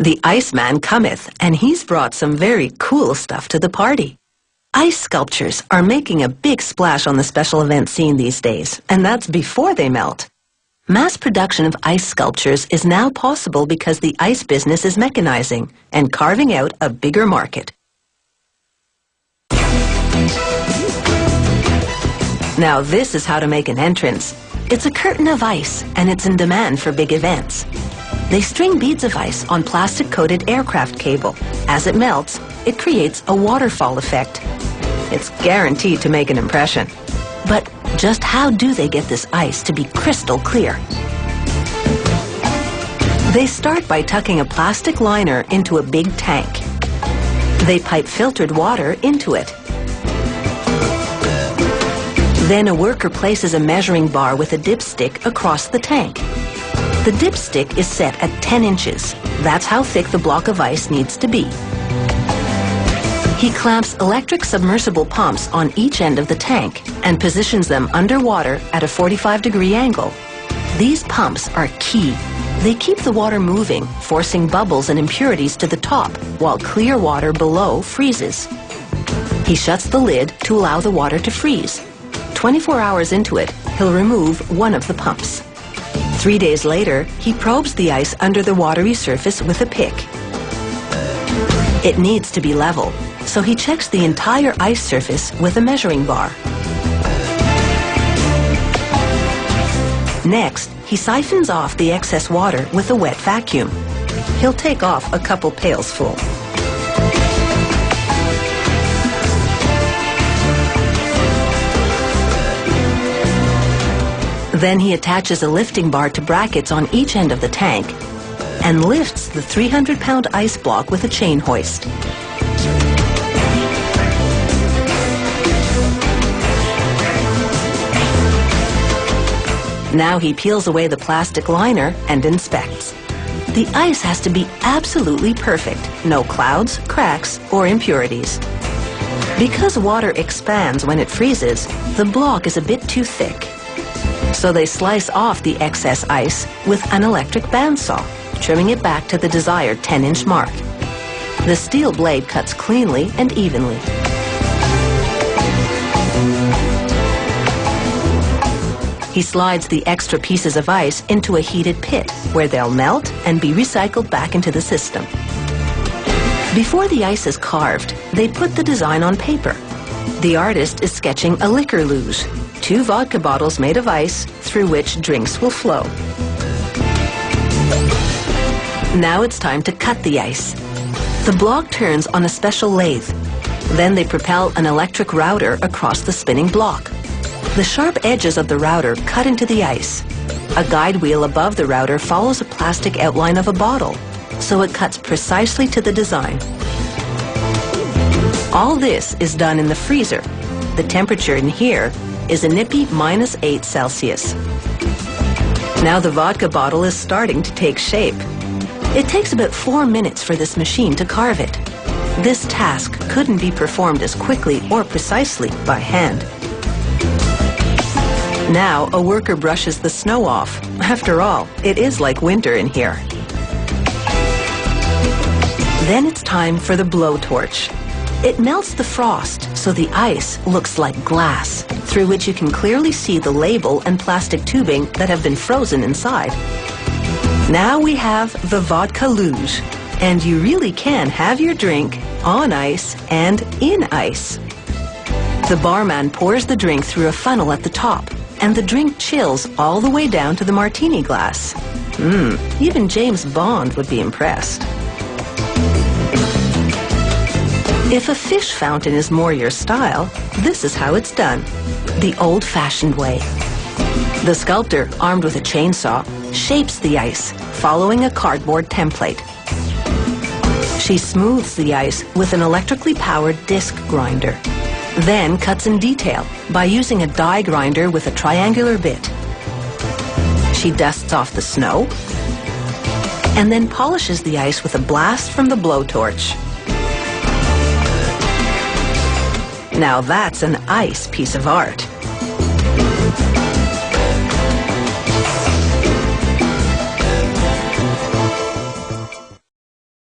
The Iceman cometh, and he's brought some very cool stuff to the party. Ice sculptures are making a big splash on the special event scene these days, and that's before they melt. Mass production of ice sculptures is now possible because the ice business is mechanizing and carving out a bigger market. Now this is how to make an entrance. It's a curtain of ice, and it's in demand for big events. They string beads of ice on plastic-coated aircraft cable. As it melts, it creates a waterfall effect. It's guaranteed to make an impression. But just how do they get this ice to be crystal clear? They start by tucking a plastic liner into a big tank. They pipe filtered water into it. Then a worker places a measuring bar with a dipstick across the tank. The dipstick is set at 10 inches. That's how thick the block of ice needs to be. He clamps electric submersible pumps on each end of the tank and positions them underwater at a 45-degree angle. These pumps are key. They keep the water moving, forcing bubbles and impurities to the top, while clear water below freezes. He shuts the lid to allow the water to freeze. 24 hours into it, he'll remove one of the pumps. 3 days later, he probes the ice under the watery surface with a pick. It needs to be level, so he checks the entire ice surface with a measuring bar. Next, he siphons off the excess water with a wet vacuum. He'll take off a couple pails full. Then he attaches a lifting bar to brackets on each end of the tank and lifts the 300-pound ice block with a chain hoist. Now he peels away the plastic liner and inspects. The ice has to be absolutely perfect, no clouds, cracks, or impurities. Because water expands when it freezes, the block is a bit too thick. So they slice off the excess ice with an electric bandsaw, trimming it back to the desired 10-inch mark. The steel blade cuts cleanly and evenly. He slides the extra pieces of ice into a heated pit where they'll melt and be recycled back into the system. Before the ice is carved, they put the design on paper. The artist is sketching a liquor luge, 2 vodka bottles made of ice through which drinks will flow. Now it's time to cut the ice. The block turns on a special lathe. Then they propel an electric router across the spinning block. The sharp edges of the router cut into the ice. A guide wheel above the router follows a plastic outline of a bottle, so it cuts precisely to the design. All this is done in the freezer. The temperature in here is a nippy -8 Celsius. Now the vodka bottle is starting to take shape. It takes about 4 minutes for this machine to carve it. This task couldn't be performed as quickly or precisely by hand. Now a worker brushes the snow off. After all, it is like winter in here. Then it's time for the blowtorch. It melts the frost so the ice looks like glass, through which you can clearly see the label and plastic tubing that have been frozen inside. Now we have the vodka luge, and you really can have your drink on ice and in ice. The barman pours the drink through a funnel at the top, and the drink chills all the way down to the martini glass. Even James Bond would be impressed. If a fish fountain is more your style, this is how it's done, the old-fashioned way. The sculptor, armed with a chainsaw, shapes the ice, following a cardboard template. She smooths the ice with an electrically powered disc grinder, then cuts in detail by using a die grinder with a triangular bit. She dusts off the snow, and then polishes the ice with a blast from the blowtorch. Now that's an ice piece of art.